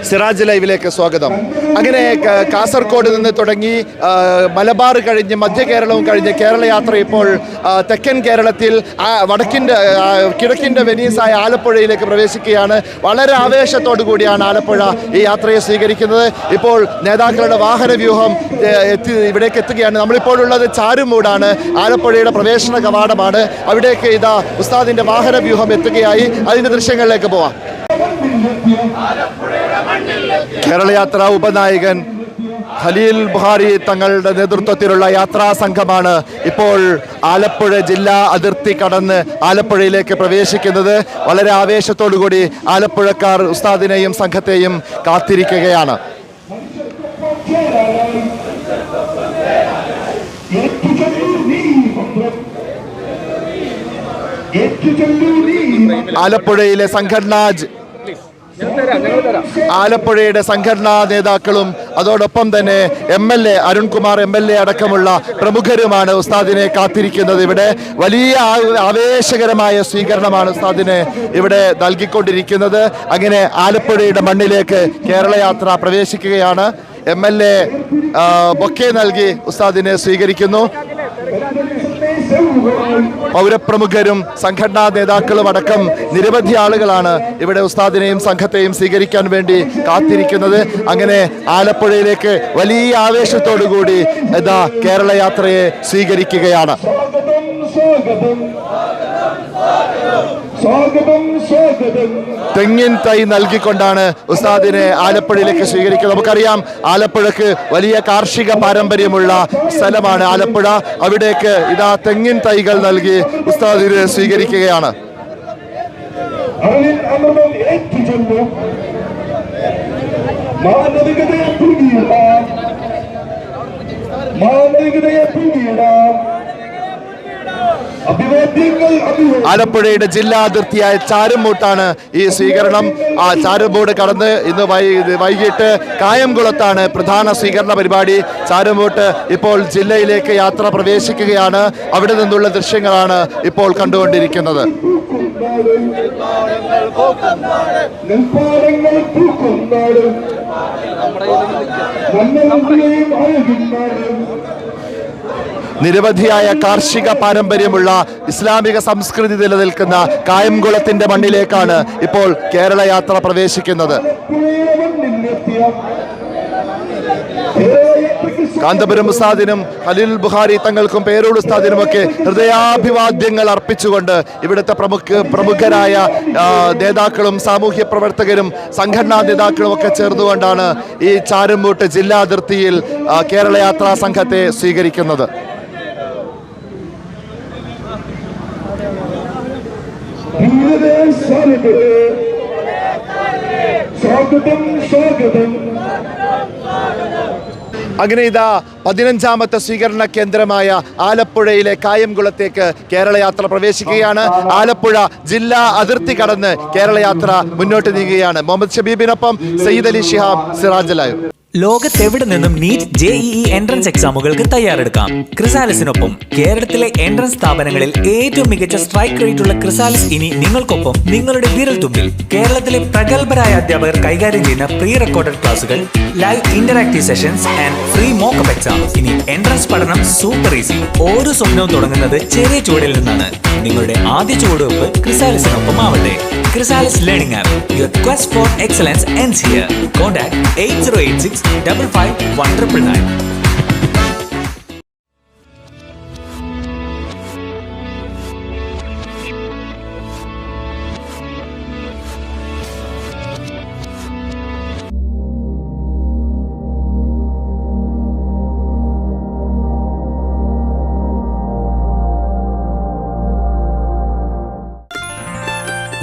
സിറാജ് ലൈവിലേക്ക് സ്വാഗതം. അങ്ങനെ കാസർഗോഡ് നിന്ന് തുടങ്ങി മലബാർ കഴിഞ്ഞ് മധ്യ കേരളവും കഴിഞ്ഞ് കേരള യാത്ര ഇപ്പോൾ തെക്കൻ കേരളത്തിൽ കിഴക്കിൻ്റെ വെനീസായ ആലപ്പുഴയിലേക്ക് പ്രവേശിക്കുകയാണ്. വളരെ ആവേശത്തോടു കൂടിയാണ് ആലപ്പുഴ ഈ യാത്രയെ സ്വീകരിക്കുന്നത്. ഇപ്പോൾ നേതാക്കളുടെ വാഹന വ്യൂഹം ഇവിടേക്ക് എത്തുകയാണ്. നമ്മളിപ്പോൾ ഉള്ളത് ചാരുമൂടാണ്, ആലപ്പുഴയുടെ പ്രവേശന കവാടമാണ്. അവിടേക്ക് ഇതാ ഉസ്താദിൻ്റെ വാഹന വ്യൂഹം എത്തുകയായി. അതിൻ്റെ ദൃശ്യങ്ങളിലേക്ക് പോവാം. കേരളയാത്ര ഉപനായകൻ ഖലീൽ ബുഖാരി തങ്ങളുടെ നേതൃത്വത്തിലുള്ള യാത്രാ സംഘമാണ് ഇപ്പോൾ ആലപ്പുഴ ജില്ലാ അതിർത്തി കടന്ന് ആലപ്പുഴയിലേക്ക് പ്രവേശിക്കുന്നത്. വളരെ ആവേശത്തോടുകൂടി ആലപ്പുഴക്കാർ ഉസ്താദിനെയും സംഘത്തെയും കാത്തിരിക്കുകയാണ്. ആലപ്പുഴയിലെ ആലപ്പുഴയുടെ സംഘടനാ നേതാക്കളും അതോടൊപ്പം തന്നെ MLA അരുൺകുമാർ MLA അടക്കമുള്ള പ്രമുഖരുമാണ് ഉസ്താദിനെ കാത്തിരിക്കുന്നത്. ഇവിടെ വലിയ ആവേശകരമായ സ്വീകരണമാണ് ഉസ്താദിനെ ഇവിടെ നൽകിക്കൊണ്ടിരിക്കുന്നത്. അങ്ങനെ ആലപ്പുഴയുടെ മണ്ണിലേക്ക് കേരളയാത്ര പ്രവേശിക്കുകയാണ്. MLA ബൊക്കെ നൽകി ഉസ്താദിനെ സ്വീകരിക്കുന്നു. പൗരപ്രമുഖരും സംഘടനാ നേതാക്കളും അടക്കം നിരവധി ആളുകളാണ് ഇവിടെ ഉസ്താദിനെയും സംഘത്തെയും സ്വീകരിക്കാൻ വേണ്ടി കാത്തിരിക്കുന്നത്. അങ്ങനെ ആലപ്പുഴയിലേക്ക് വലിയ ആവേശത്തോടു കൂടി ഇതാ കേരള യാത്രയെ സ്വീകരിക്കുകയാണ്. തെങ്ങിൻ തൈ നൽകിക്കൊണ്ടാണ് ഉസ്താദിനെ ആലപ്പുഴയിലേക്ക് സ്വീകരിക്കുന്നത്. നമുക്കറിയാം, ആലപ്പുഴക്ക് വലിയ കാർഷിക പാരമ്പര്യമുള്ള സ്ഥലമാണ് ആലപ്പുഴ. അവിടേക്ക് ഇതാ തെങ്ങിൻ തൈകൾ നൽകി ഉസ്താദിനെ സ്വീകരിക്കുകയാണ്. ആലപ്പുഴയുടെ ജില്ലാ അതിർത്തിയായ ചാരുമൂട്ടാണ് ഈ സ്വീകരണം. ആ ചാരുമൂട് കടന്ന് ഇന്ന് വൈകിട്ട് കായംകുളത്താണ് പ്രധാന സ്വീകരണ പരിപാടി. ചാരുമൂട്ട് ഇപ്പോൾ ജില്ലയിലേക്ക് യാത്ര പ്രവേശിക്കുകയാണ്. അവിടെ നിന്നുള്ള ദൃശ്യങ്ങളാണ് ഇപ്പോൾ കണ്ടുകൊണ്ടിരിക്കുന്നത്. നിരവധിയായ കാർഷിക പാരമ്പര്യമുള്ള ഇസ്ലാമിക സംസ്കൃതി നിലനിൽക്കുന്ന കായംകുളത്തിന്റെ മണ്ണിലേക്കാണ് ഇപ്പോൾ കേരള യാത്ര പ്രവേശിക്കുന്നത്. കാന്തപുരം ഉസ്താദിനും ഖലീൽ ബുഖാരി തങ്ങൾക്കും പേരൂർ ഉസ്താദിനുമൊക്കെ ഹൃദയാഭിവാദ്യങ്ങൾ അർപ്പിച്ചുകൊണ്ട് ഇവിടുത്തെ പ്രമുഖരായ നേതാക്കളും സാമൂഹ്യ പ്രവർത്തകരും സംഘടനാ നേതാക്കളും ഒക്കെ ചേർന്നുകൊണ്ടാണ് ഈ ചാരുമൂട്ട് ജില്ലാ അതിർത്തിയിൽ കേരള യാത്രാ സംഘത്തെ സ്വീകരിക്കുന്നത്. അങ്ങനെ ഇതാ 15ാമത്തെ സ്വീകരണ കേന്ദ്രമായ ആലപ്പുഴയിലെ കായംകുളത്തേക്ക് കേരളയാത്ര പ്രവേശിക്കുകയാണ്. ആലപ്പുഴ ജില്ലാ അതിർത്തി കടന്ന് കേരളയാത്ര മുന്നോട്ട് നീങ്ങുകയാണ്. മുഹമ്മദ് ഷബീബിനൊപ്പം സയ്യിദ് അലി ശിഹാബ്, സിറാജ് ലൈവ്. ലോകത്തെവിടെ നിന്നും നീറ്റ് JEE എൻട്രൻസ് എക്സാമുകൾക്ക് തയ്യാറെടുക്കാം. ക്രിസാലിസിനൊപ്പം കേരളത്തിലെ എൻട്രൻസ് സ്ഥാപനങ്ങളിൽ ഏറ്റവും മികച്ച സ്ട്രൈക്ക് റേറ്റുള്ള ക്രിസാലിസ് ഇനി നിങ്ങൾക്കൊപ്പം, നിങ്ങളുടെ വിരൽത്തുമ്പിൽ. കേരളത്തിലെ പ്രഗത്ഭരായ അധ്യാപകർ കൈകാര്യം ചെയ്യുന്ന പ്രീ റെക്കോർഡഡ് ക്ലാസുകൾ, live interactive sessions and free mock-up exam. ഇനി എൻട്രൻസ് പഠനം സൂപ്പർ ഈസി. ഓരോ സ്വപ്നവും തുടങ്ങുന്നത് ചെറിയ ചുവടിൽ നിന്നാണ്. നിങ്ങളുടെ ആദ്യ ചുവടുവെപ്പ് ക്രിസാലിസിനൊപ്പം ആവട്ടെ. Chrysalis learning app. Your quest for excellence ends here. Contact 8086551999.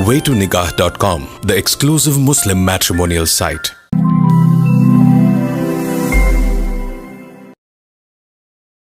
waytonikah.com, the exclusive Muslim matrimonial site.